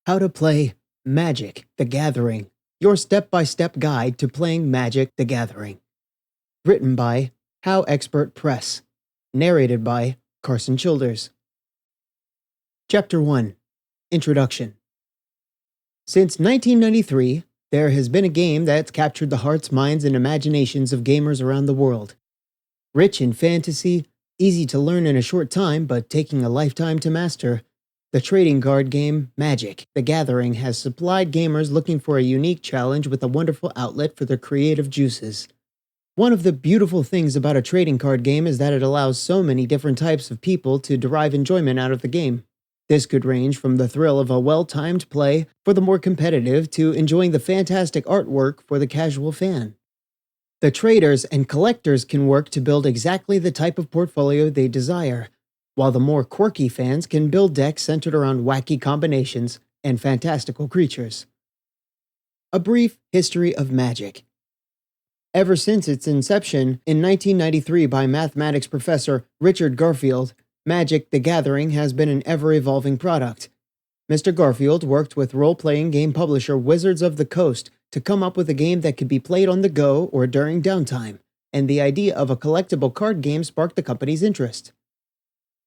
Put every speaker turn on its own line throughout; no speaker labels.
How to play Magic: The Gathering, your step-by-step guide to playing Magic: The Gathering. Written by HowExpert Press. Narrated by Carson Childers. Chapter 1. Introduction. Since 1993, there has been a game that's captured the hearts, minds, and imaginations of gamers around the world. Rich in fantasy, easy to learn in a short time but taking a lifetime to master, the trading card game Magic: The Gathering has supplied gamers looking for a unique challenge with a wonderful outlet for their creative juices. One of the beautiful things about a trading card game is that it allows so many different types of people to derive enjoyment out of the game. This could range from the thrill of a well-timed play for the more competitive to enjoying the fantastic artwork for the casual fan. The traders and collectors can work to build exactly the type of portfolio they desire, while the more quirky fans can build decks centered around wacky combinations and fantastical creatures. A brief history of Magic. Ever since its inception in 1993 by mathematics professor Richard Garfield, Magic: The Gathering has been an ever-evolving product. Mr. Garfield worked with role-playing game publisher Wizards of the Coast to come up with a game that could be played on the go or during downtime, and the idea of a collectible card game sparked the company's interest.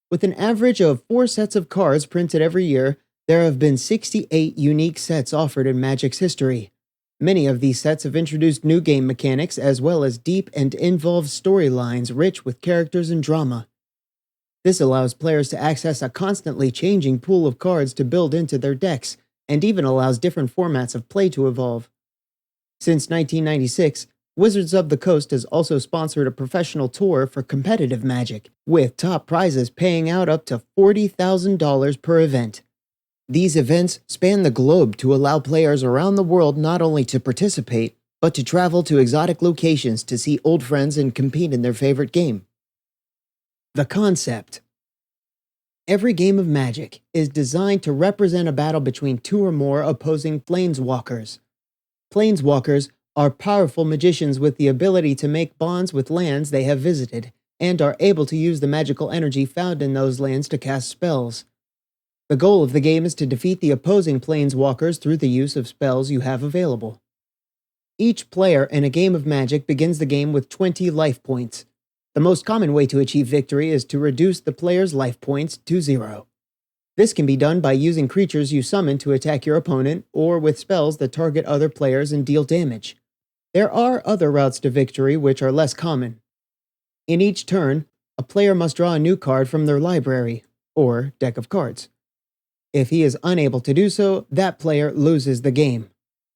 With an average of 4 sets of cards printed every year, there have been 68 unique sets offered in Magic's history. Many of these sets have introduced new game mechanics as well as deep and involved storylines rich with characters and drama. This allows players to access a constantly changing pool of cards to build into their decks, and even allows different formats of play to evolve. Since 1996, Wizards of the Coast has also sponsored a professional tour for competitive Magic, with top prizes paying out up to $40,000 per event. These events span the globe to allow players around the world not only to participate, but to travel to exotic locations to see old friends and compete in their favorite game. The concept. Every game of Magic is designed to represent a battle between 2 or more opposing planeswalkers. Planeswalkers are powerful magicians with the ability to make bonds with lands they have visited, and are able to use the magical energy found in those lands to cast spells. The goal of the game is to defeat the opposing planeswalkers through the use of spells you have available. Each player in a game of Magic begins the game with 20 life points. The most common way to achieve victory is to reduce the player's life points to 0. This can be done by using creatures you summon to attack your opponent, or with spells that target other players and deal damage. There are other routes to victory which are less common. In each turn, a player must draw a new card from their library, or deck of cards. If he is unable to do so, that player loses the game.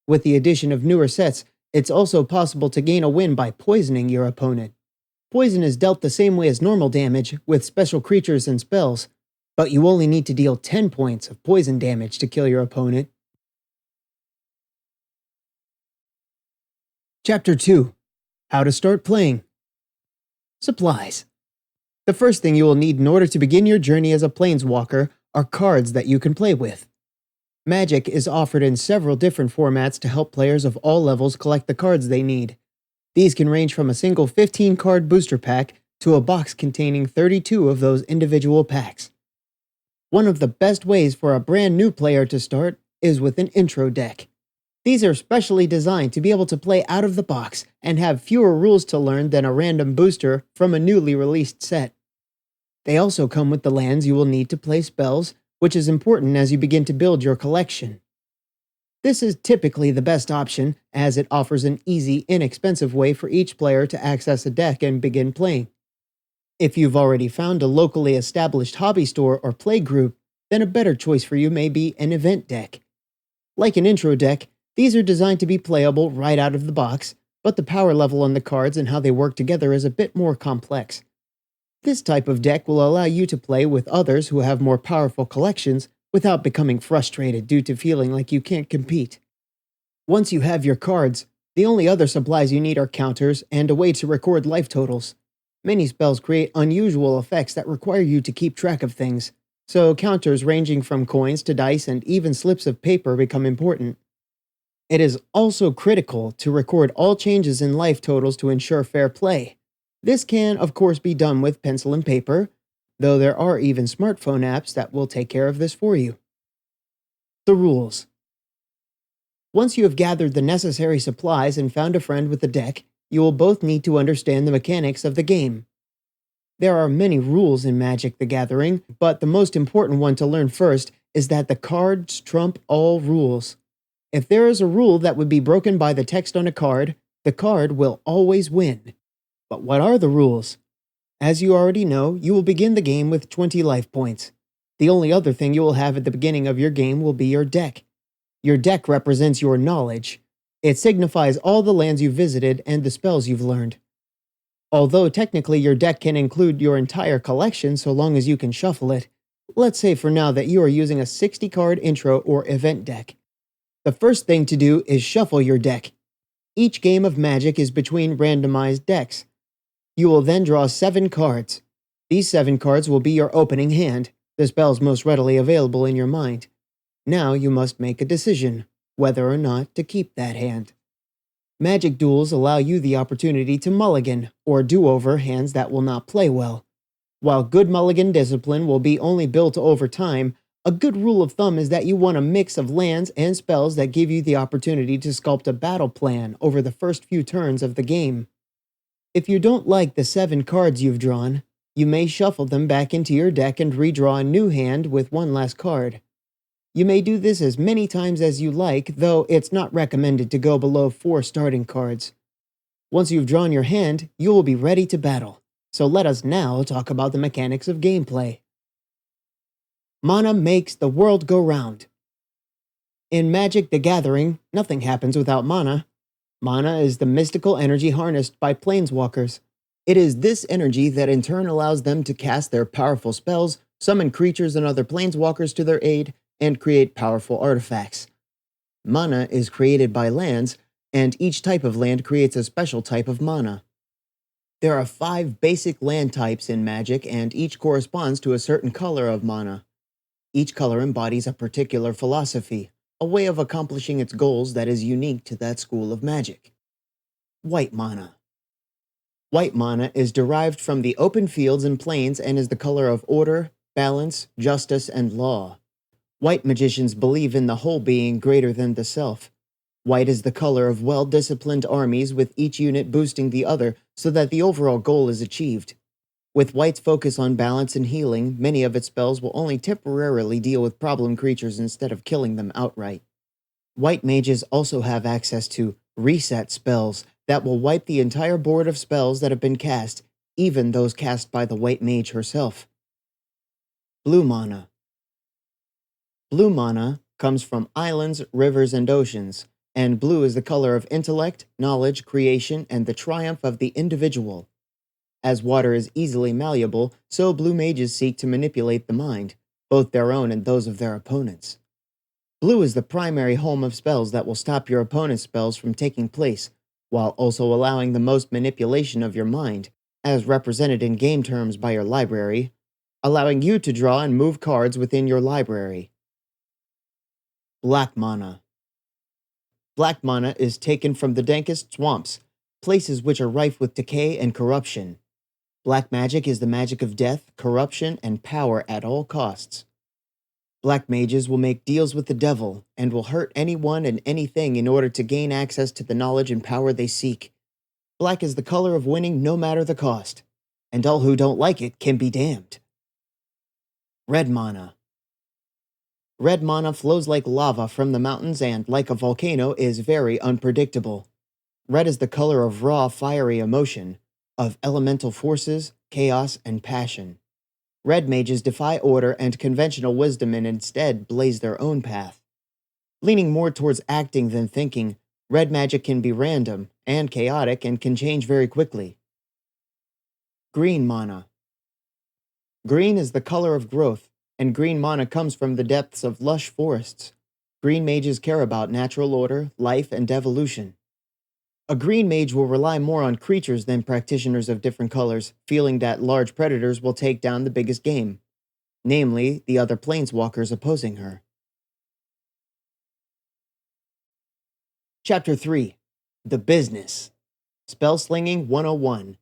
With the addition of newer sets, it's also possible to gain a win by poisoning your opponent. Poison is dealt the same way as normal damage, with special creatures and spells, but you only need to deal 10 points of poison damage to kill your opponent. Chapter 2. How to start playing. Supplies. The first thing you will need in order to begin your journey as a planeswalker are cards that you can play with. Magic is offered in several different formats to help players of all levels collect the cards they need. These can range from a single 15-card booster pack to a box containing 32 of those individual packs. One of the best ways for a brand new player to start is with an intro deck. These are specially designed to be able to play out of the box and have fewer rules to learn than a random booster from a newly released set. They also come with the lands you will need to play spells, which is important as you begin to build your collection. This is typically the best option, as it offers an easy, inexpensive way for each player to access a deck and begin playing. If you've already found a locally established hobby store or play group, then a better choice for you may be an event deck. Like an intro deck, these are designed to be playable right out of the box, but the power level on the cards and how they work together is a bit more complex. This type of deck will allow you to play with others who have more powerful collections without becoming frustrated due to feeling like you can't compete. Once you have your cards, the only other supplies you need are counters and a way to record life totals. Many spells create unusual effects that require you to keep track of things, so counters ranging from coins to dice and even slips of paper become important. It is also critical to record all changes in life totals to ensure fair play. This can, of course, be done with pencil and paper, though there are even smartphone apps that will take care of this for you. The rules. Once you have gathered the necessary supplies and found a friend with a deck, you will both need to understand the mechanics of the game. There are many rules in Magic the Gathering, but the most important one to learn first is that the cards trump all rules. If there is a rule that would be broken by the text on a card, the card will always win. But what are the rules? As you already know, you will begin the game with 20 life points. The only other thing you will have at the beginning of your game will be your deck. Your deck represents your knowledge. It signifies all the lands you've visited and the spells you've learned. Although technically your deck can include your entire collection so long as you can shuffle it, let's say for now that you are using a 60-card intro or event deck. The first thing to do is shuffle your deck. Each game of Magic is between randomized decks. You will then draw 7 cards. These 7 cards will be your opening hand, the spells most readily available in your mind. Now you must make a decision, whether or not to keep that hand. Magic duels allow you the opportunity to mulligan, or do-over hands that will not play well. While good mulligan discipline will be only built over time, a good rule of thumb is that you want a mix of lands and spells that give you the opportunity to sculpt a battle plan over the first few turns of the game. If you don't like the 7 cards you've drawn, you may shuffle them back into your deck and redraw a new hand with one less card. You may do this as many times as you like, though it's not recommended to go below 4 starting cards. Once you've drawn your hand, you will be ready to battle. So let us now talk about the mechanics of gameplay. Mana makes the world go round. In Magic the Gathering, nothing happens without mana. Mana is the mystical energy harnessed by planeswalkers. It is this energy that in turn allows them to cast their powerful spells, summon creatures and other planeswalkers to their aid, and create powerful artifacts. Mana is created by lands, and each type of land creates a special type of mana. There are 5 basic land types in Magic, and each corresponds to a certain color of mana. Each color embodies a particular philosophy, a way of accomplishing its goals that is unique to that school of magic. White mana. White mana is derived from the open fields and plains and is the color of order, balance, justice, and law. White magicians believe in the whole being greater than the self. White is the color of well-disciplined armies, with each unit boosting the other so that the overall goal is achieved. With White's focus on balance and healing, many of its spells will only temporarily deal with problem creatures instead of killing them outright. White mages also have access to reset spells that will wipe the entire board of spells that have been cast, even those cast by the white mage herself. Blue mana. Blue mana comes from islands, rivers, and oceans, and blue is the color of intellect, knowledge, creation, and the triumph of the individual. As water is easily malleable, so blue mages seek to manipulate the mind, both their own and those of their opponents. Blue is the primary home of spells that will stop your opponent's spells from taking place, while also allowing the most manipulation of your mind, as represented in game terms by your library, allowing you to draw and move cards within your library. Black mana. Black mana is taken from the dankest swamps, places which are rife with decay and corruption. Black magic is the magic of death, corruption, and power at all costs. Black mages will make deals with the devil and will hurt anyone and anything in order to gain access to the knowledge and power they seek. Black is the color of winning no matter the cost, and all who don't like it can be damned. Red mana. Red mana flows like lava from the mountains and, like a volcano, is very unpredictable. Red is the color of raw, fiery emotion, of elemental forces, chaos, and passion. Red mages defy order and conventional wisdom and instead blaze their own path. Leaning more towards acting than thinking, red magic can be random and chaotic and can change very quickly. Green mana. Green is the color of growth, and green mana comes from the depths of lush forests. Green mages care about natural order, life, and evolution. A green mage will rely more on creatures than practitioners of different colors, feeling that large predators will take down the biggest game, namely the other planeswalkers opposing her. Chapter 3. The Business. Spellslinging 101.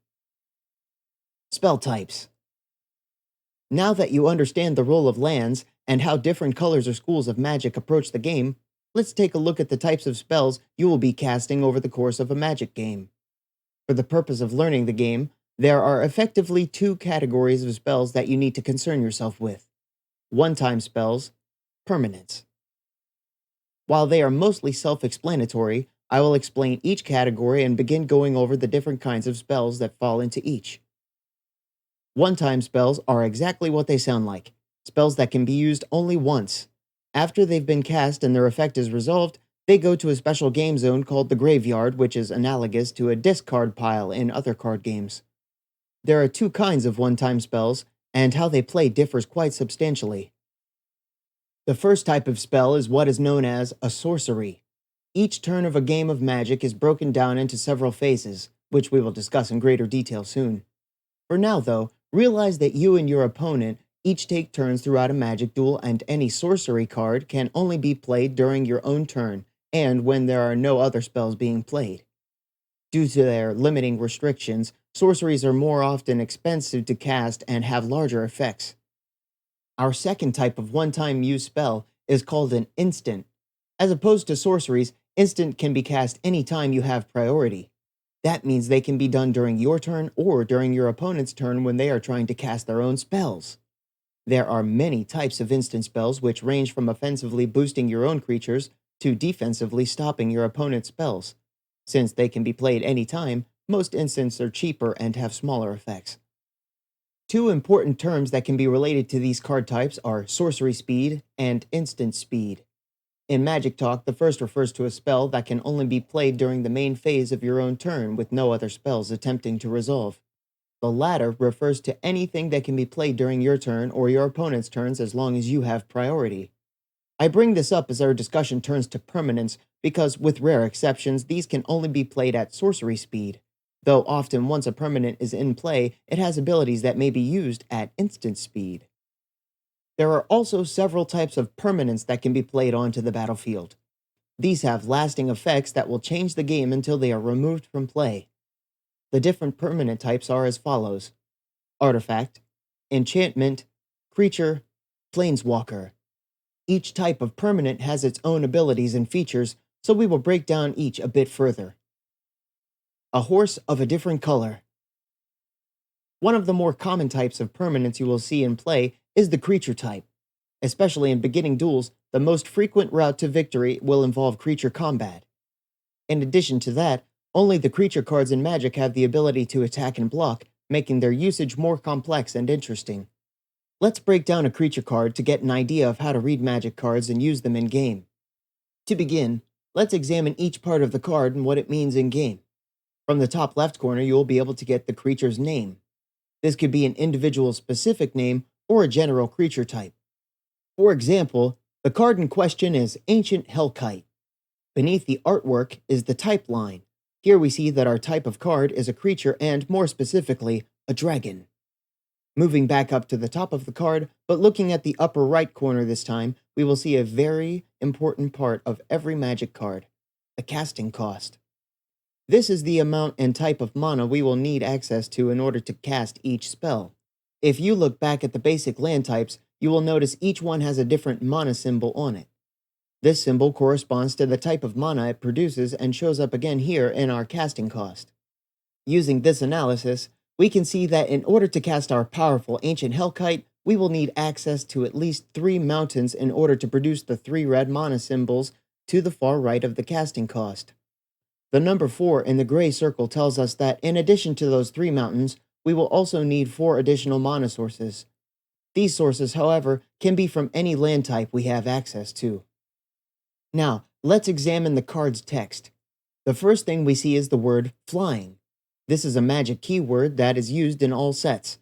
Spell types. Now that you understand the role of lands and how different colors or schools of magic approach the game, let's take a look at the types of spells you will be casting over the course of a magic game. For the purpose of learning the game, there are effectively two categories of spells that you need to concern yourself with: one-time spells, permanents. While they are mostly self-explanatory, I will explain each category and begin going over the different kinds of spells that fall into each. One-time spells are exactly what they sound like: spells that can be used only once. After they've been cast and their effect is resolved, they go to a special game zone called the graveyard, which is analogous to a discard pile in other card games. There are two kinds of one-time spells, and how they play differs quite substantially. The first type of spell is what is known as a sorcery. Each turn of a game of magic is broken down into several phases, which we will discuss in greater detail soon. For now, though, realize that you and your opponent each take turns throughout a magic duel, and any sorcery card can only be played during your own turn and when there are no other spells being played. Due to their limiting restrictions, sorceries are more often expensive to cast and have larger effects. Our second type of one-time use spell is called an instant. As opposed to sorceries, instant can be cast anytime you have priority. That means they can be done during your turn or during your opponent's turn when they are trying to cast their own spells. There are many types of instant spells, which range from offensively boosting your own creatures to defensively stopping your opponent's spells. Since they can be played anytime, most instants are cheaper and have smaller effects. Two important terms that can be related to these card types are sorcery speed and instant speed. In Magic Talk, the first refers to a spell that can only be played during the main phase of your own turn with no other spells attempting to resolve. The latter refers to anything that can be played during your turn or your opponent's turns as long as you have priority. I bring this up as our discussion turns to permanents because, with rare exceptions, these can only be played at sorcery speed, though often once a permanent is in play, it has abilities that may be used at instant speed. There are also several types of permanents that can be played onto the battlefield. These have lasting effects that will change the game until they are removed from play. The different permanent types are as follows: artifact, enchantment, creature, planeswalker. Each type of permanent has its own abilities and features, so we will break down each a bit further. A horse of a different color. One of the more common types of permanents you will see in play is the creature type. Especially in beginning duels, the most frequent route to victory will involve creature combat. In addition to that, only the creature cards in Magic have the ability to attack and block, making their usage more complex and interesting. Let's break down a creature card to get an idea of how to read Magic cards and use them in-game. To begin, let's examine each part of the card and what it means in-game. From the top left corner, you will be able to get the creature's name. This could be an individual specific name or a general creature type. For example, the card in question is Ancient Hellkite. Beneath the artwork is the type line. Here we see that our type of card is a creature and, more specifically, a dragon. Moving back up to the top of the card, but looking at the upper right corner this time, we will see a very important part of every Magic card: the casting cost. This is the amount and type of mana we will need access to in order to cast each spell. If you look back at the basic land types, you will notice each one has a different mana symbol on it. This symbol corresponds to the type of mana it produces and shows up again here in our casting cost. Using this analysis, we can see that in order to cast our powerful Ancient Hellkite, we will need access to at least 3 mountains in order to produce the 3 red mana symbols to the far right of the casting cost. The number 4 in the gray circle tells us that in addition to those 3 mountains, we will also need 4 additional mana sources. These sources, however, can be from any land type we have access to. Now, let's examine the card's text. The first thing we see is the word flying. This is a Magic keyword that is used in all sets.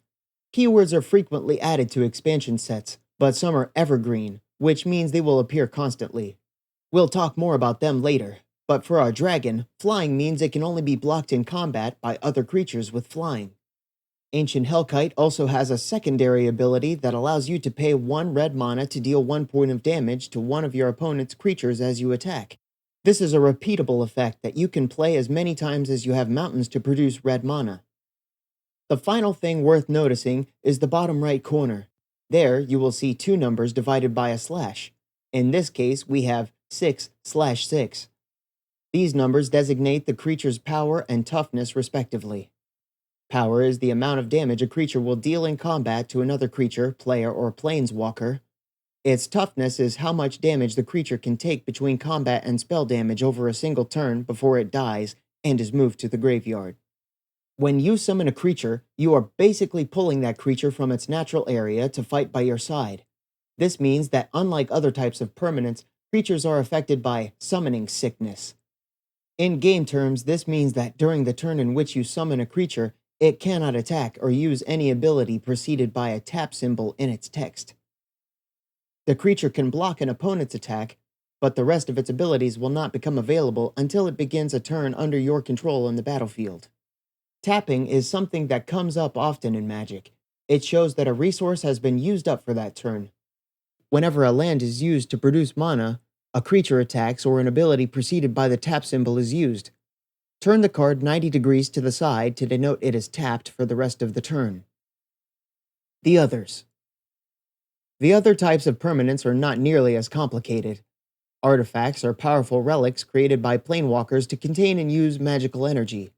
Keywords are frequently added to expansion sets, but some are evergreen, which means they will appear constantly. We'll talk more about them later, but for our dragon, flying means it can only be blocked in combat by other creatures with flying. Ancient Hellkite also has a secondary ability that allows you to pay 1 red mana to deal 1 point of damage to one of your opponent's creatures as you attack. This is a repeatable effect that you can play as many times as you have mountains to produce red mana. The final thing worth noticing is the bottom right corner. There, you will see two numbers divided by a slash. In this case, we have 6/6. These numbers designate the creature's power and toughness respectively. Power is the amount of damage a creature will deal in combat to another creature, player, or planeswalker. Its toughness is how much damage the creature can take between combat and spell damage over a single turn before it dies and is moved to the graveyard. When you summon a creature, you are basically pulling that creature from its natural area to fight by your side. This means that unlike other types of permanents, creatures are affected by summoning sickness. In game terms, this means that during the turn in which you summon a creature, it cannot attack or use any ability preceded by a tap symbol in its text. The creature can block an opponent's attack, but the rest of its abilities will not become available until it begins a turn under your control in the battlefield. Tapping is something that comes up often in Magic. It shows that a resource has been used up for that turn. Whenever a land is used to produce mana, a creature attacks or an ability preceded by the tap symbol is used. Turn the card 90 degrees to the side to denote it is tapped for the rest of the turn. The others. The other types of permanents are not nearly as complicated. Artifacts are powerful relics created by planewalkers to contain and use magical energy.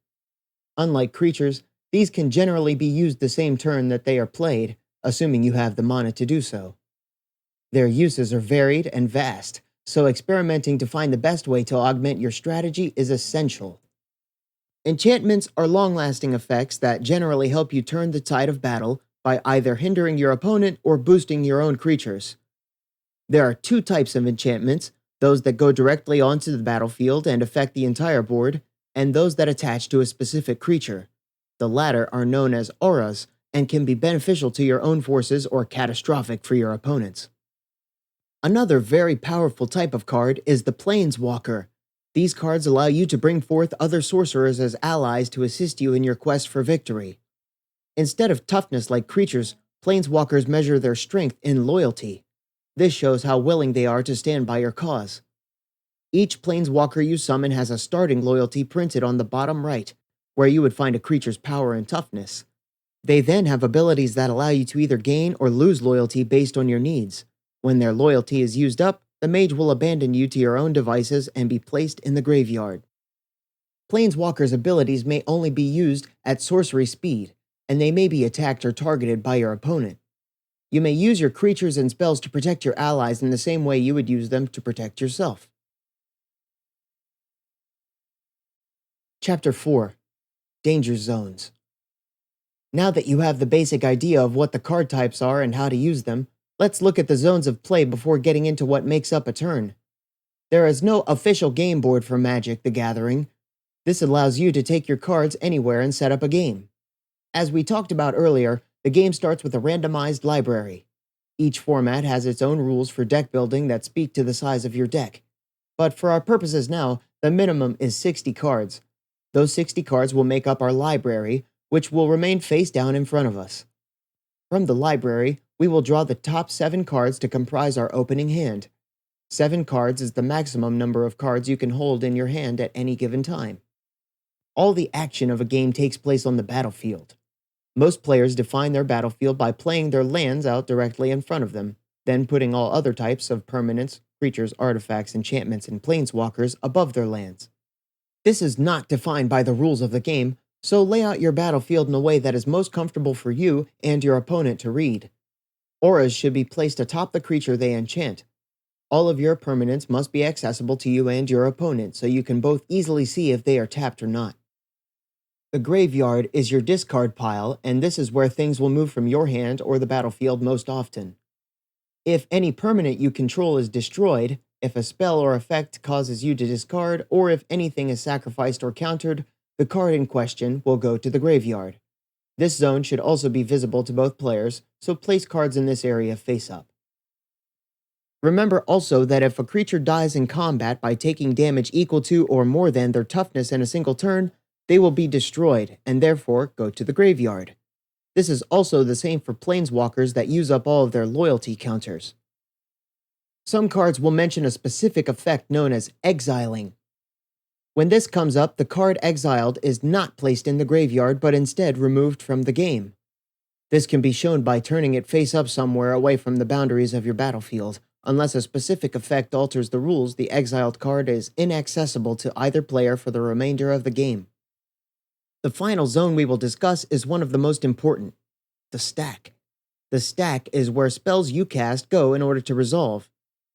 Unlike creatures, these can generally be used the same turn that they are played, assuming you have the mana to do so. Their uses are varied and vast, so experimenting to find the best way to augment your strategy is essential. Enchantments are long-lasting effects that generally help you turn the tide of battle by either hindering your opponent or boosting your own creatures. There are two types of enchantments, those that go directly onto the battlefield and affect the entire board, and those that attach to a specific creature. The latter are known as auras and can be beneficial to your own forces or catastrophic for your opponents. Another very powerful type of card is the Planeswalker. These cards allow you to bring forth other sorcerers as allies to assist you in your quest for victory. Instead of toughness like creatures, Planeswalkers measure their strength in loyalty. This shows how willing they are to stand by your cause. Each Planeswalker you summon has a starting loyalty printed on the bottom right, where you would find a creature's power and toughness. They then have abilities that allow you to either gain or lose loyalty based on your needs. When their loyalty is used up, the mage will abandon you to your own devices and be placed in the graveyard. Planeswalkers' abilities may only be used at sorcery speed, and they may be attacked or targeted by your opponent. You may use your creatures and spells to protect your allies in the same way you would use them to protect yourself. Chapter 4. Danger Zones. Now that you have the basic idea of what the card types are and how to use them, let's look at the zones of play before getting into what makes up a turn. There is no official game board for Magic: The Gathering. This allows you to take your cards anywhere and set up a game. As we talked about earlier, the game starts with a randomized library. Each format has its own rules for deck building that speak to the size of your deck. But for our purposes now, the minimum is 60 cards. Those 60 cards will make up our library, which will remain face down in front of us. From the library, we will draw the top 7 cards to comprise our opening hand. 7 cards is the maximum number of cards you can hold in your hand at any given time. All the action of a game takes place on the battlefield. Most players define their battlefield by playing their lands out directly in front of them, then putting all other types of permanents, creatures, artifacts, enchantments, and planeswalkers above their lands. This is not defined by the rules of the game, so lay out your battlefield in a way that is most comfortable for you and your opponent to read. Auras should be placed atop the creature they enchant. All of your permanents must be accessible to you and your opponent, so you can both easily see if they are tapped or not. The graveyard is your discard pile, and this is where things will move from your hand or the battlefield most often. If any permanent you control is destroyed, if a spell or effect causes you to discard, or if anything is sacrificed or countered, the card in question will go to the graveyard. This zone should also be visible to both players, so place cards in this area face up. Remember also that if a creature dies in combat by taking damage equal to or more than their toughness in a single turn, they will be destroyed and therefore go to the graveyard. This is also the same for planeswalkers that use up all of their loyalty counters. Some cards will mention a specific effect known as exiling. When this comes up, the card exiled is not placed in the graveyard but instead removed from the game. This can be shown by turning it face up somewhere away from the boundaries of your battlefield. Unless a specific effect alters the rules, the exiled card is inaccessible to either player for the remainder of the game. The final zone we will discuss is one of the most important, the stack. The stack is where spells you cast go in order to resolve.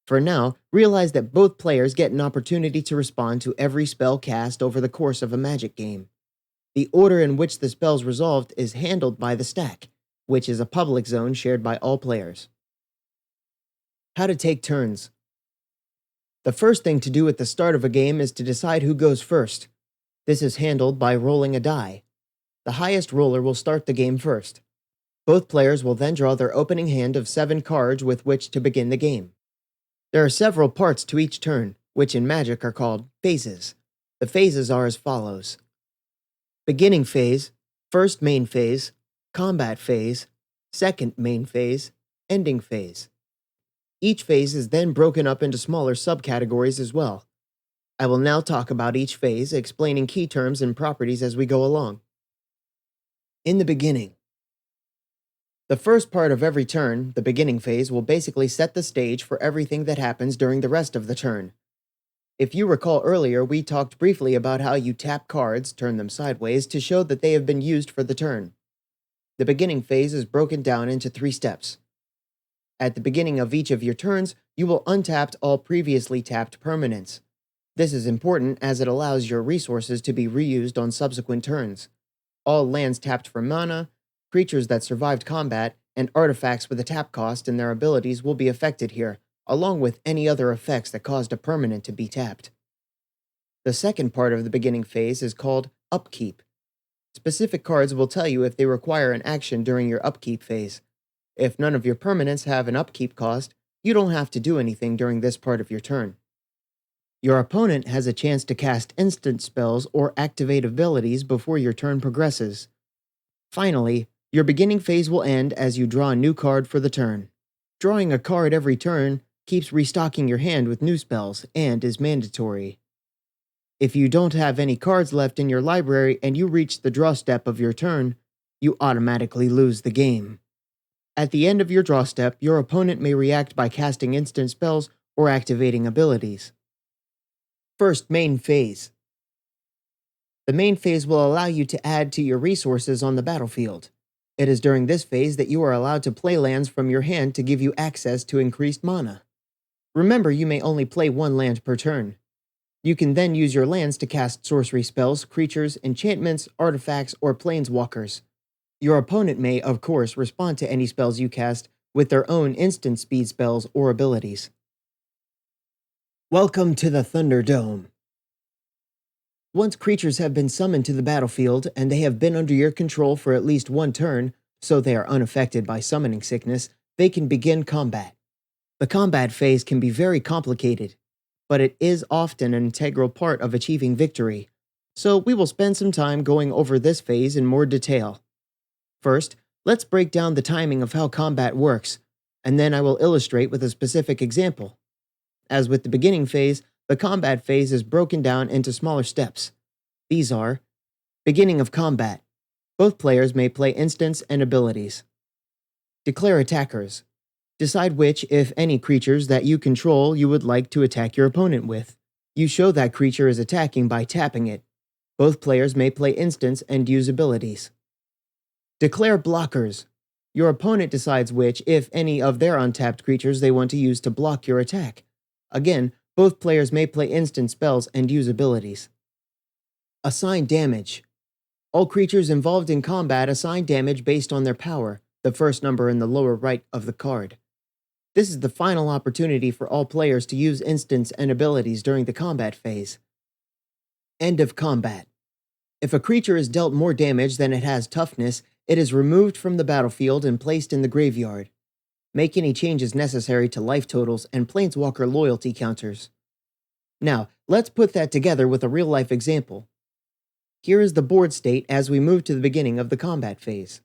For now, realize that both players get an opportunity to respond to every spell cast over the course of a Magic game. The order in which the spells resolved is handled by the stack, which is a public zone shared by all players. How to take turns. The first thing to do at the start of a game is to decide who goes first. This is handled by rolling a die. The highest roller will start the game first. Both players will then draw their opening hand of 7 cards with which to begin the game. There are several parts to each turn, which in Magic are called phases. The phases are as follows: beginning phase, first main phase, combat phase, second main phase, ending phase. Each phase is then broken up into smaller subcategories as well. I will now talk about each phase, explaining key terms and properties as we go along. In the beginning. The first part of every turn, the beginning phase, will basically set the stage for everything that happens during the rest of the turn. If you recall earlier, we talked briefly about how you tap cards, turn them sideways, to show that they have been used for the turn. The beginning phase is broken down into 3 steps. At the beginning of each of your turns, you will untap all previously tapped permanents. This is important as it allows your resources to be reused on subsequent turns. All lands tapped for mana, creatures that survived combat, and artifacts with a tap cost and their abilities will be affected here, along with any other effects that caused a permanent to be tapped. The second part of the beginning phase is called Upkeep. Specific cards will tell you if they require an action during your upkeep phase. If none of your permanents have an upkeep cost, you don't have to do anything during this part of your turn. Your opponent has a chance to cast instant spells or activate abilities before your turn progresses. Finally, your beginning phase will end as you draw a new card for the turn. Drawing a card every turn keeps restocking your hand with new spells and is mandatory. If you don't have any cards left in your library and you reach the draw step of your turn, you automatically lose the game. At the end of your draw step, your opponent may react by casting instant spells or activating abilities. First main phase. The main phase will allow you to add to your resources on the battlefield. It is during this phase that you are allowed to play lands from your hand to give you access to increased mana. Remember, you may only play 1 land per turn. You can then use your lands to cast sorcery spells, creatures, enchantments, artifacts, or planeswalkers. Your opponent may, of course, respond to any spells you cast with their own instant speed spells or abilities. Welcome to the Thunderdome. Once creatures have been summoned to the battlefield and they have been under your control for at least 1 turn, so they are unaffected by summoning sickness, they can begin combat. The combat phase can be very complicated, but it is often an integral part of achieving victory, so we will spend some time going over this phase in more detail. First, let's break down the timing of how combat works, and then I will illustrate with a specific example. As with the beginning phase, the combat phase is broken down into smaller steps. These are: beginning of combat. Both players may play instants and abilities. Declare attackers. Decide which, if any, creatures that you control you would like to attack your opponent with. You show that creature is attacking by tapping it. Both players may play instants and use abilities. Declare blockers. Your opponent decides which, if any, of their untapped creatures they want to use to block your attack. Again, both players may play instant spells and use abilities. Assign damage. All creatures involved in combat assign damage based on their power, the first number in the lower right of the card. This is the final opportunity for all players to use instants and abilities during the combat phase. End of combat. If a creature is dealt more damage than it has toughness, it is removed from the battlefield and placed in the graveyard. Make any changes necessary to life totals and planeswalker loyalty counters. Now, let's put that together with a real-life example. Here is the board state as we move to the beginning of the combat phase.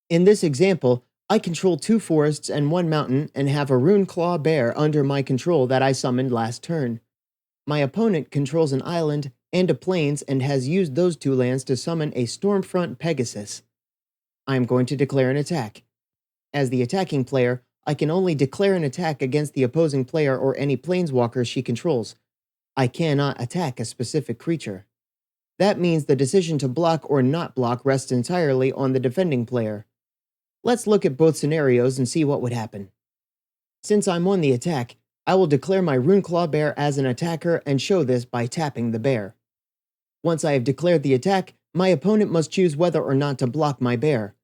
In this example, I control 2 forests and 1 mountain and have a Runeclaw Bear under my control that I summoned last turn. My opponent controls an island and a plains and has used those 2 lands to summon a Stormfront Pegasus. I am going to declare an attack. As the attacking player, I can only declare an attack against the opposing player or any planeswalker she controls. I cannot attack a specific creature. That means the decision to block or not block rests entirely on the defending player. Let's look at both scenarios and see what would happen. Since I'm on the attack, I will declare my Runeclaw Bear as an attacker and show this by tapping the bear. Once I have declared the attack, my opponent must choose whether or not to block my bear.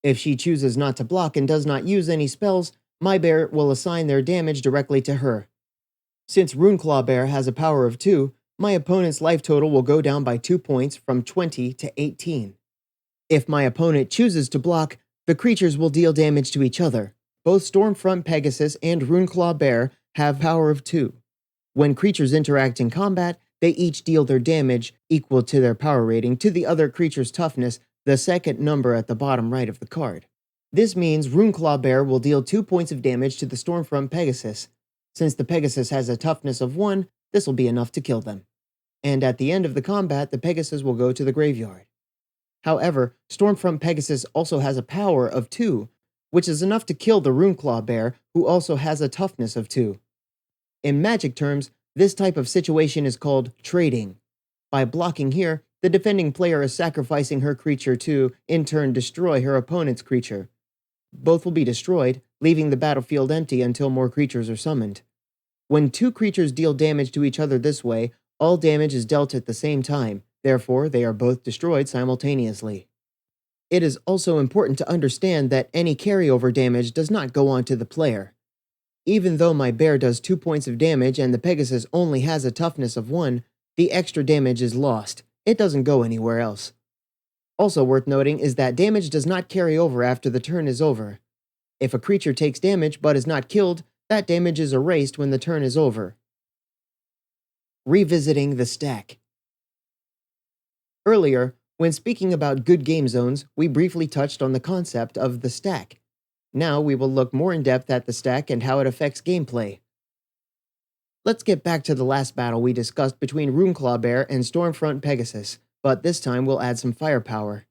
If she chooses not to block and does not use any spells, my bear will assign their damage directly to her. Since Runeclaw Bear has a power of 2, my opponent's life total will go down by 2 points from 20 to 18. If my opponent chooses to block, the creatures will deal damage to each other. Both Stormfront Pegasus and Runeclaw Bear have power of 2. When creatures interact in combat, they each deal their damage equal to their power rating to the other creature's toughness, the second number at the bottom right of the card. This means Runeclaw Bear will deal 2 points of damage to the Stormfront Pegasus. Since the Pegasus has a toughness of 1, this will be enough to kill them. And at the end of the combat, the Pegasus will go to the graveyard. However, Stormfront Pegasus also has a power of 2, which is enough to kill the Runeclaw Bear, who also has a toughness of 2. In Magic terms, this type of situation is called trading. By blocking here, the defending player is sacrificing her creature to, in turn, destroy her opponent's creature. Both will be destroyed, leaving the battlefield empty until more creatures are summoned. When 2 creatures deal damage to each other this way, all damage is dealt at the same time, therefore they are both destroyed simultaneously. It is also important to understand that any carryover damage does not go on to the player. Even though my bear does 2 points of damage and the Pegasus only has a toughness of 1, the extra damage is lost. It doesn't go anywhere else. Also worth noting is that damage does not carry over after the turn is over. If a creature takes damage but is not killed, that damage is erased when the turn is over. Revisiting the stack. Earlier, when speaking about good game zones, we briefly touched on the concept of the stack. Now we will look more in depth at the stack and how it affects gameplay. Let's get back to the last battle we discussed between Runeclaw Bear and Stormfront Pegasus, but this time we'll add some firepower.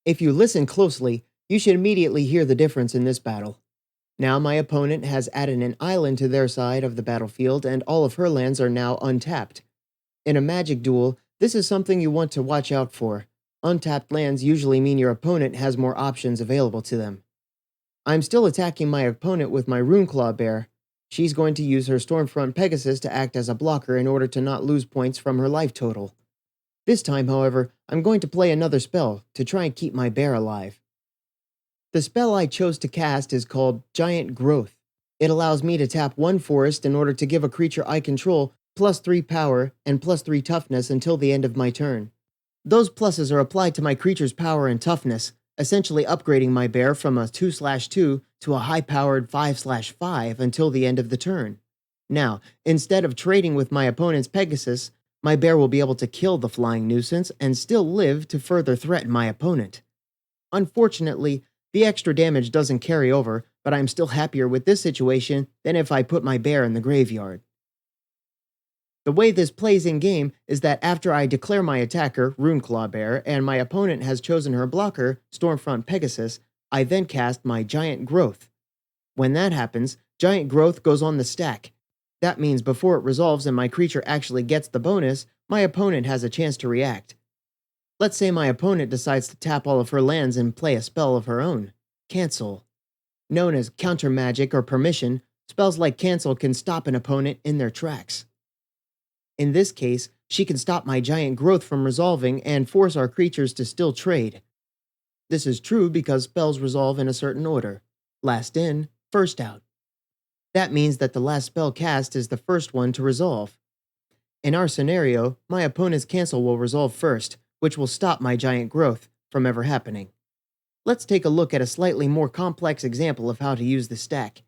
If you listen closely, you should immediately hear the difference in this battle. Now my opponent has added an island to their side of the battlefield and all of her lands are now untapped. In a Magic duel, this is something you want to watch out for. Untapped lands usually mean your opponent has more options available to them. I'm still attacking my opponent with my Runeclaw Bear. She's going to use her Stormfront Pegasus to act as a blocker in order to not lose points from her life total. This time, however, I'm going to play another spell to try and keep my bear alive. The spell I chose to cast is called Giant Growth. It allows me to tap 1 forest in order to give a creature I control +3 power and +3 toughness until the end of my turn. Those pluses are applied to my creature's power and toughness, essentially upgrading my bear from a 2/2 to a high-powered 5/5 until the end of the turn. Now, instead of trading with my opponent's Pegasus, my bear will be able to kill the flying nuisance and still live to further threaten my opponent. Unfortunately, the extra damage doesn't carry over, but I'm still happier with this situation than if I put my bear in the graveyard. The way this plays in-game is that after I declare my attacker, Runeclaw Bear, and my opponent has chosen her blocker, Stormfront Pegasus, I then cast my Giant Growth. When that happens, Giant Growth goes on the stack. That means before it resolves and my creature actually gets the bonus, my opponent has a chance to react. Let's say my opponent decides to tap all of her lands and play a spell of her own. Cancel. Known as counter magic or permission, spells like cancel can stop an opponent in their tracks. In this case, she can stop my Giant Growth from resolving and force our creatures to still trade. This is true because spells resolve in a certain order. Last in, first out. That means that the last spell cast is the first one to resolve. In our scenario, my opponent's cancel will resolve first, which will stop my Giant Growth from ever happening. Let's take a look at a slightly more complex example of how to use the stack.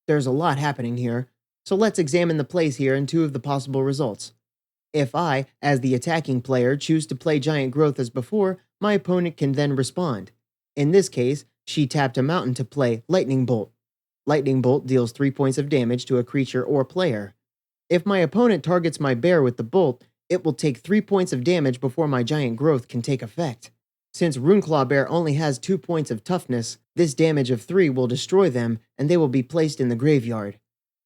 There's a lot happening here, so let's examine the plays here and 2 of the possible results. If I, as the attacking player, choose to play Giant Growth as before, my opponent can then respond. In this case, she tapped a mountain to play Lightning Bolt. Lightning Bolt deals 3 points of damage to a creature or player. If my opponent targets my bear with the bolt, it will take 3 points of damage before my Giant Growth can take effect. Since Runeclaw Bear only has 2 points of toughness, this damage of 3 will destroy them and they will be placed in the graveyard.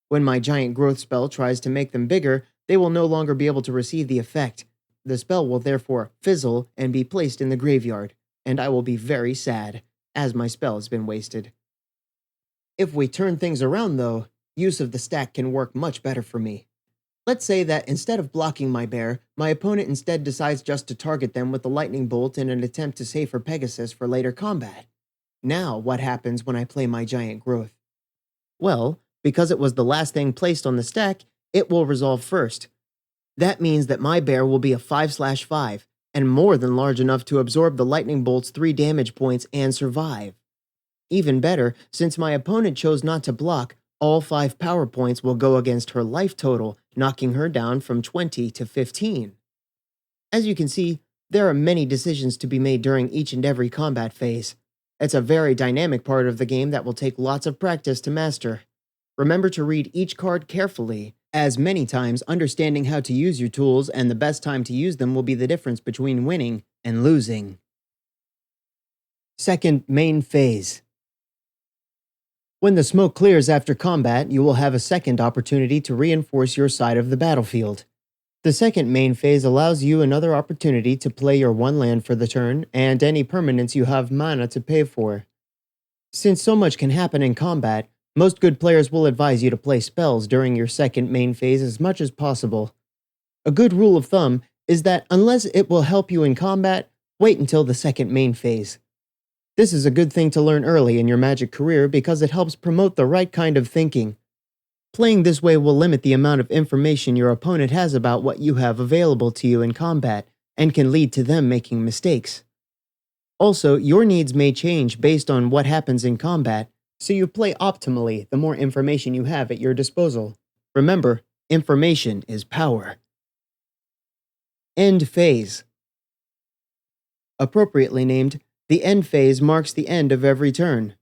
When my giant growth spell tries to make them bigger, they will no longer be able to receive the effect. The spell will therefore fizzle and be placed in the graveyard, and I will be very sad, as my spell has been wasted. If we turn things around though, use of the stack can work much better for me. Let's say that instead of blocking my bear, my opponent instead decides just to target them with the lightning bolt in an attempt to save her Pegasus for later combat. Now, what happens when I play my giant growth? Well, because it was the last thing placed on the stack, it will resolve first. That means that my bear will be a 5/5, and more than large enough to absorb the lightning bolt's 3 damage points and survive. Even better, since my opponent chose not to block, all 5 power points will go against her life total, knocking her down from 20 to 15. As you can see, there are many decisions to be made during each and every combat phase. It's a very dynamic part of the game that will take lots of practice to master. Remember to read each card carefully, as many times understanding how to use your tools and the best time to use them will be the difference between winning and losing. Second main phase. When the smoke clears after combat, you will have a second opportunity to reinforce your side of the battlefield. The second main phase allows you another opportunity to play your 1 land for the turn and any permanents you have mana to pay for. Since so much can happen in combat, most good players will advise you to play spells during your second main phase as much as possible. A good rule of thumb is that unless it will help you in combat, wait until the second main phase. This is a good thing to learn early in your Magic career because it helps promote the right kind of thinking. Playing this way will limit the amount of information your opponent has about what you have available to you in combat and can lead to them making mistakes. Also, your needs may change based on what happens in combat, so you play optimally the more information you have at your disposal. Remember, information is power. End phase. Appropriately named, the end phase marks the end of every turn.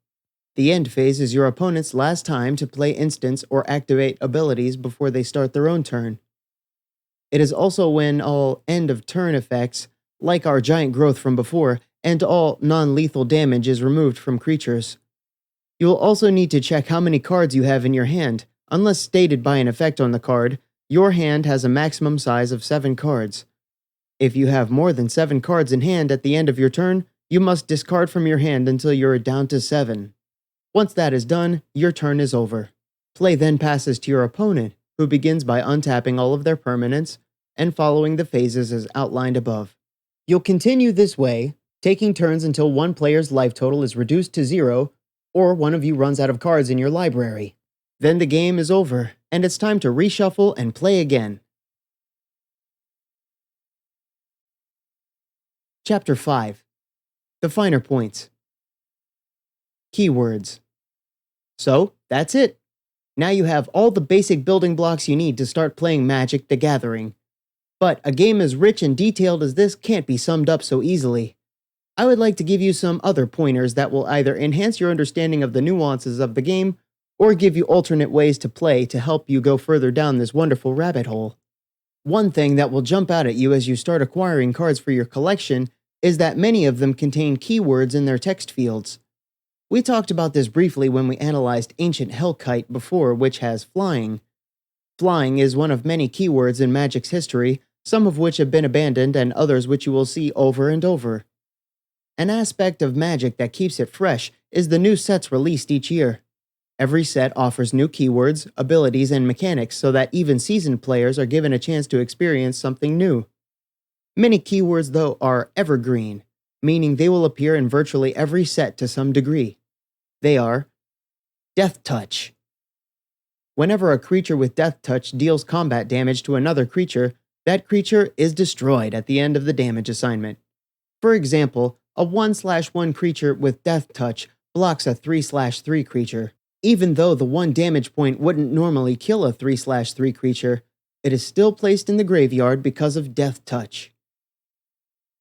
The end phase is your opponent's last time to play instance or activate abilities before they start their own turn. It is also when all end-of-turn effects, like our giant growth from before, and all non-lethal damage is removed from creatures. You will also need to check how many cards you have in your hand. Unless stated by an effect on the card, your hand has a maximum size of 7 cards. If you have more than 7 cards in hand at the end of your turn, you must discard from your hand until you're down to 7. Once that is done, your turn is over. Play then passes to your opponent, who begins by untapping all of their permanents and following the phases as outlined above. You'll continue this way, taking turns until one player's life total is reduced to 0, or one of you runs out of cards in your library. Then the game is over, and it's time to reshuffle and play again. Chapter 5. The Finer Points. Keywords. So, that's it. Now you have all the basic building blocks you need to start playing Magic: The Gathering. But a game as rich and detailed as this can't be summed up so easily. I would like to give you some other pointers that will either enhance your understanding of the nuances of the game, or give you alternate ways to play to help you go further down this wonderful rabbit hole. One thing that will jump out at you as you start acquiring cards for your collection is that many of them contain keywords in their text fields. We talked about this briefly when we analyzed Ancient Hellkite before, which has flying. Flying is one of many keywords in Magic's history, some of which have been abandoned and others which you will see over and over. An aspect of Magic that keeps it fresh is the new sets released each year. Every set offers new keywords, abilities, and mechanics so that even seasoned players are given a chance to experience something new. Many keywords, though, are evergreen, meaning they will appear in virtually every set to some degree. They are Death Touch. Whenever a creature with Death Touch deals combat damage to another creature, that creature is destroyed at the end of the damage assignment. For example, a 1/1 creature with Death Touch blocks a 3/3 creature. Even though the 1 damage point wouldn't normally kill a 3/3 creature, it is still placed in the graveyard because of Death Touch.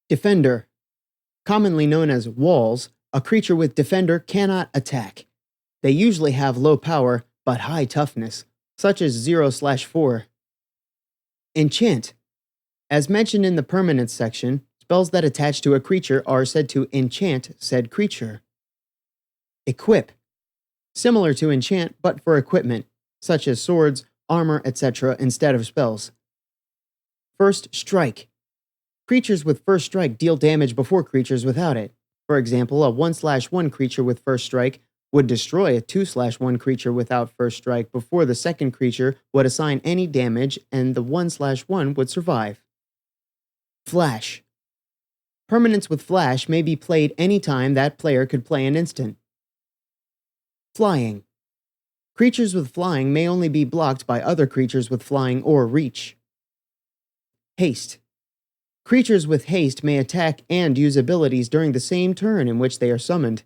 Defender. Commonly known as walls, a creature with Defender cannot attack. They usually have low power but high toughness, such as 0/4. Enchant. As mentioned in the permanence section, Spells that attach to a creature are said to enchant said creature. Equip. Similar to enchant, but for equipment, such as swords, armor, etc., instead of spells. First Strike. Creatures with First Strike deal damage before creatures without it. For example, a 1/1 creature with First Strike would destroy a 2/1 creature without First Strike before the second creature would assign any damage and the 1/1 would survive. Flash. Permanents with Flash may be played any time that player could play an instant. Flying. Creatures with Flying may only be blocked by other creatures with Flying or Reach. Haste. Creatures with Haste may attack and use abilities during the same turn in which they are summoned.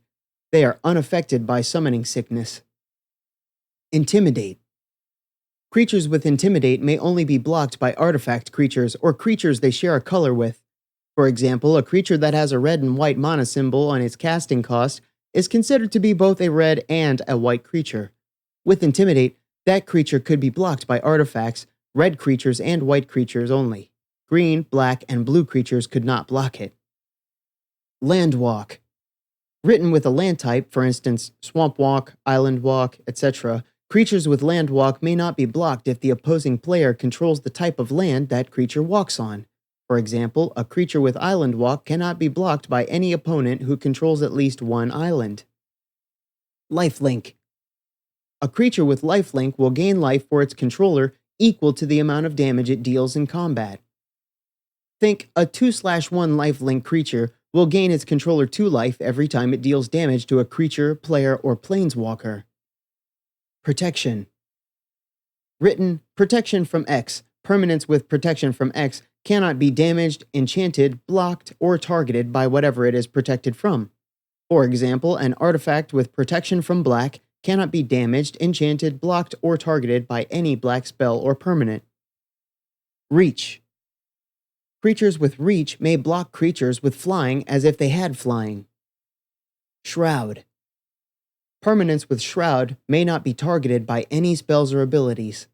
They are unaffected by summoning sickness. Intimidate. Creatures with Intimidate may only be blocked by artifact creatures or creatures they share a color with. For example, a creature that has a red and white mana symbol on its casting cost is considered to be both a red and a white creature. With Intimidate, that creature could be blocked by artifacts, red creatures and white creatures only. Green, black, and blue creatures could not block it. Landwalk. Written with a land type, for instance, Swamp Walk, Island Walk, etc., creatures with Landwalk may not be blocked if the opposing player controls the type of land that creature walks on. For example, a creature with Island Walk cannot be blocked by any opponent who controls at least one island. Lifelink. A creature with lifelink will gain life for its controller equal to the amount of damage it deals in combat. Think a 2/1 lifelink creature will gain its controller 2 life every time it deals damage to a creature, player, or planeswalker. Protection. Written, Protection from X. Permanents with Protection from X cannot be damaged, enchanted, blocked, or targeted by whatever it is protected from. For example, an artifact with Protection from Black cannot be damaged, enchanted, blocked, or targeted by any black spell or permanent. Reach. Creatures with Reach may block creatures with Flying as if they had Flying. Shroud. Permanents with Shroud may not be targeted by any spells or abilities.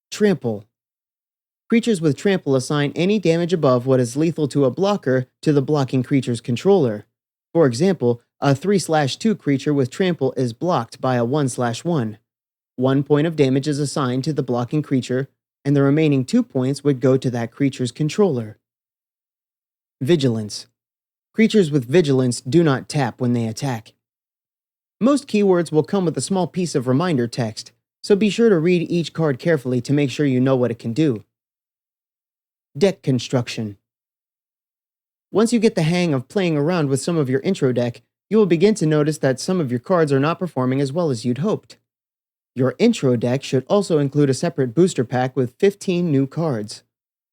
Trample. Creatures with Trample assign any damage above what is lethal to a blocker to the blocking creature's controller. For example, a 3/2 creature with Trample is blocked by a 1/1. 1 point of damage is assigned to the blocking creature, and the remaining 2 points would go to that creature's controller. Vigilance. Creatures with Vigilance do not tap when they attack. Most keywords will come with a small piece of reminder text, so be sure to read each card carefully to make sure you know what it can do. Deck construction. Once you get the hang of playing around with some of your intro deck, you will begin to notice that some of your cards are not performing as well as you'd hoped. Your intro deck should also include a separate booster pack with 15 new cards.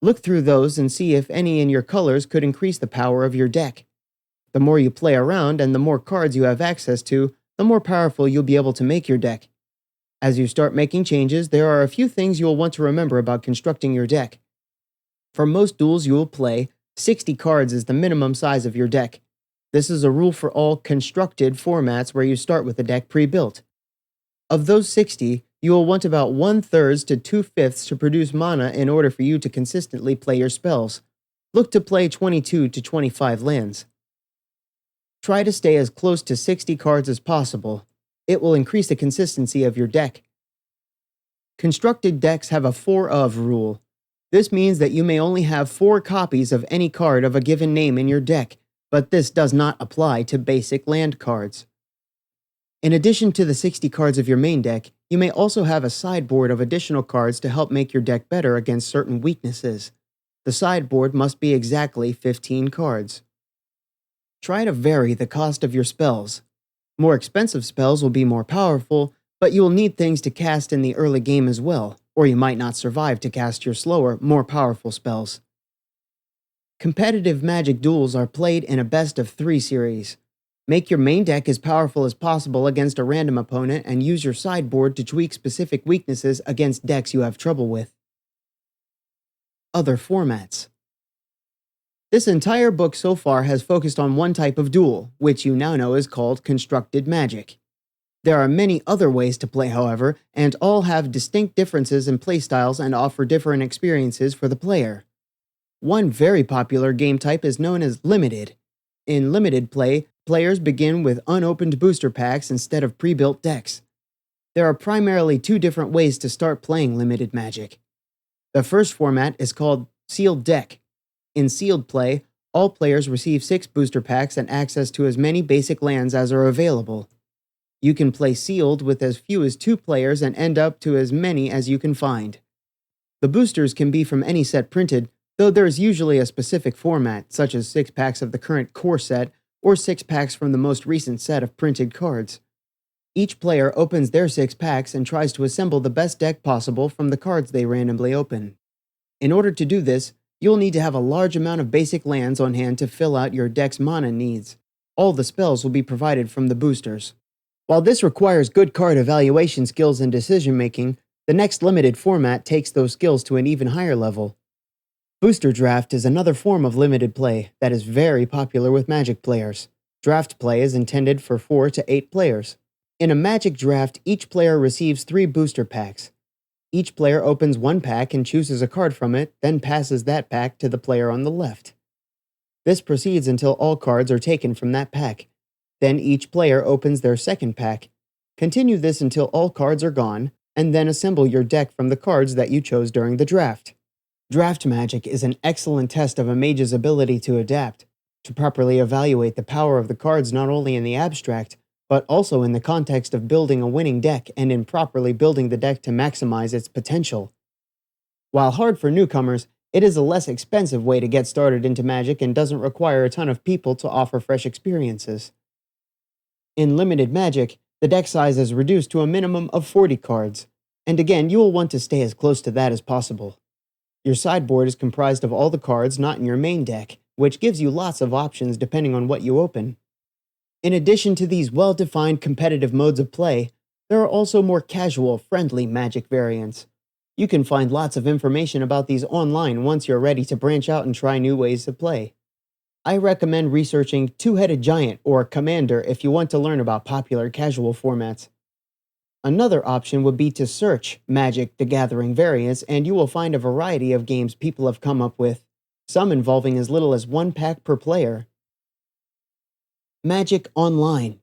Look through those and see if any in your colors could increase the power of your deck. The more you play around and the more cards you have access to, the more powerful you'll be able to make your deck. As you start making changes, there are a few things you'll want to remember about constructing your deck. For most duels you will play, 60 cards is the minimum size of your deck. This is a rule for all constructed formats where you start with a deck pre-built. Of those 60, you will want about 1/3 to 2/5 to produce mana in order for you to consistently play your spells. Look to play 22 to 25 lands. Try to stay as close to 60 cards as possible. It will increase the consistency of your deck. Constructed decks have a 4 of rule. This means that you may only have 4 copies of any card of a given name in your deck, but this does not apply to basic land cards. In addition to the 60 cards of your main deck, you may also have a sideboard of additional cards to help make your deck better against certain weaknesses. The sideboard must be exactly 15 cards. Try to vary the cost of your spells. More expensive spells will be more powerful, but you will need things to cast in the early game as well, or you might not survive to cast your slower, more powerful spells. Competitive Magic duels are played in a best-of-3 series. Make your main deck as powerful as possible against a random opponent and use your sideboard to tweak specific weaknesses against decks you have trouble with. Other formats. This entire book so far has focused on one type of duel, which you now know is called Constructed Magic. There are many other ways to play, however, and all have distinct differences in playstyles and offer different experiences for the player. One very popular game type is known as limited. In limited play, players begin with unopened booster packs instead of pre-built decks. There are primarily two different ways to start playing limited Magic. The first format is called Sealed Deck. In sealed play, all players receive 6 booster packs and access to as many basic lands as are available. You can play sealed with as few as 2 players and end up to as many as you can find. The boosters can be from any set printed, though there is usually a specific format, such as 6 packs of the current core set or 6 packs from the most recent set of printed cards. Each player opens their 6 packs and tries to assemble the best deck possible from the cards they randomly open. In order to do this, you'll need to have a large amount of basic lands on hand to fill out your deck's mana needs. All the spells will be provided from the boosters. While this requires good card evaluation skills and decision-making, the next limited format takes those skills to an even higher level. Booster Draft is another form of limited play that is very popular with Magic players. Draft play is intended for 4 to 8 players. In a Magic draft, each player receives 3 booster packs. Each player opens 1 pack and chooses a card from it, then passes that pack to the player on the left. This proceeds until all cards are taken from that pack. Then each player opens their second pack. Continue this until all cards are gone, and then assemble your deck from the cards that you chose during the draft. Draft Magic is an excellent test of a mage's ability to adapt, to properly evaluate the power of the cards not only in the abstract, but also in the context of building a winning deck and in properly building the deck to maximize its potential. While hard for newcomers, it is a less expensive way to get started into Magic and doesn't require a ton of people to offer fresh experiences. In limited Magic, the deck size is reduced to a minimum of 40 cards, and again, you will want to stay as close to that as possible. Your sideboard is comprised of all the cards not in your main deck, which gives you lots of options depending on what you open. In addition to these well-defined competitive modes of play, there are also more casual, friendly Magic variants. You can find lots of information about these online once you're ready to branch out and try new ways to play. I recommend researching Two-Headed Giant or Commander if you want to learn about popular casual formats. Another option would be to search Magic: The Gathering variants, and you will find a variety of games people have come up with, some involving as little as 1 pack per player. Magic Online.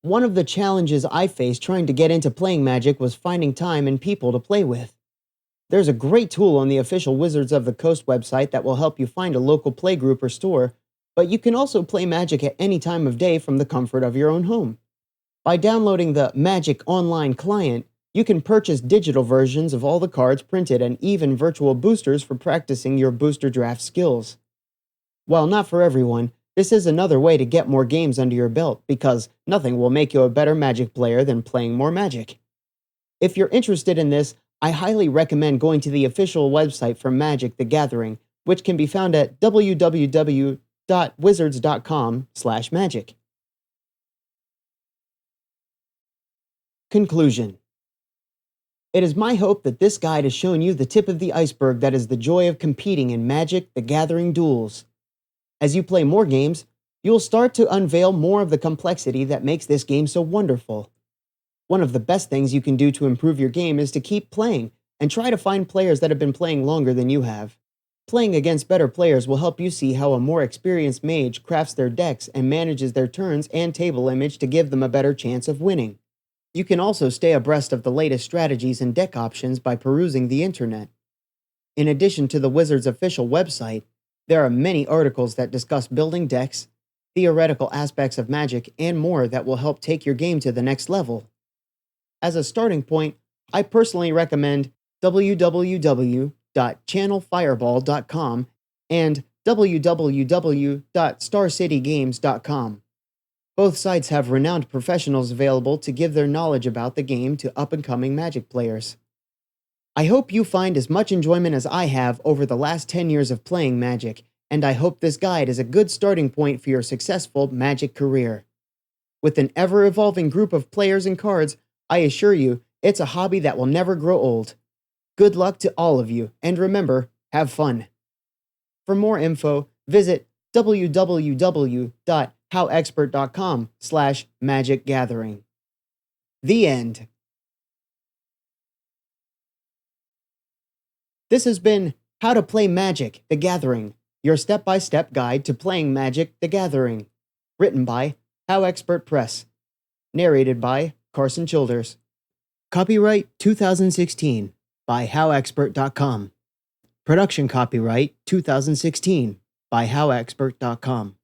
One of the challenges I faced trying to get into playing Magic was finding time and people to play with. There's a great tool on the official Wizards of the Coast website that will help you find a local playgroup or store, but you can also play Magic at any time of day from the comfort of your own home. By downloading the Magic Online client, you can purchase digital versions of all the cards printed and even virtual boosters for practicing your booster draft skills. While not for everyone, this is another way to get more games under your belt because nothing will make you a better Magic player than playing more Magic. If you're interested in this, I highly recommend going to the official website for Magic: The Gathering, which can be found at www.wizards.com/magic. Conclusion. It is my hope that this guide has shown you the tip of the iceberg that is the joy of competing in Magic: The Gathering duels. As you play more games, you'll start to unveil more of the complexity that makes this game so wonderful. One of the best things you can do to improve your game is to keep playing and try to find players that have been playing longer than you have. Playing against better players will help you see how a more experienced mage crafts their decks and manages their turns and table image to give them a better chance of winning. You can also stay abreast of the latest strategies and deck options by perusing the internet. In addition to the Wizards' official website, there are many articles that discuss building decks, theoretical aspects of Magic, and more that will help take your game to the next level. As a starting point, I personally recommend www.channelfireball.com and www.starcitygames.com. Both sites have renowned professionals available to give their knowledge about the game to up-and-coming Magic players. I hope you find as much enjoyment as I have over the last 10 years of playing Magic, and I hope this guide is a good starting point for your successful Magic career. With an ever-evolving group of players and cards, I assure you, it's a hobby that will never grow old. Good luck to all of you, and remember, have fun. For more info, visit www.howexpert.com/magicgathering. The end. This has been How to Play Magic: The Gathering. Your step-by-step guide to playing Magic: The Gathering. Written by HowExpert Press. Narrated by Carson Childers. Copyright 2016 by HowExpert.com. Production copyright 2016 by HowExpert.com.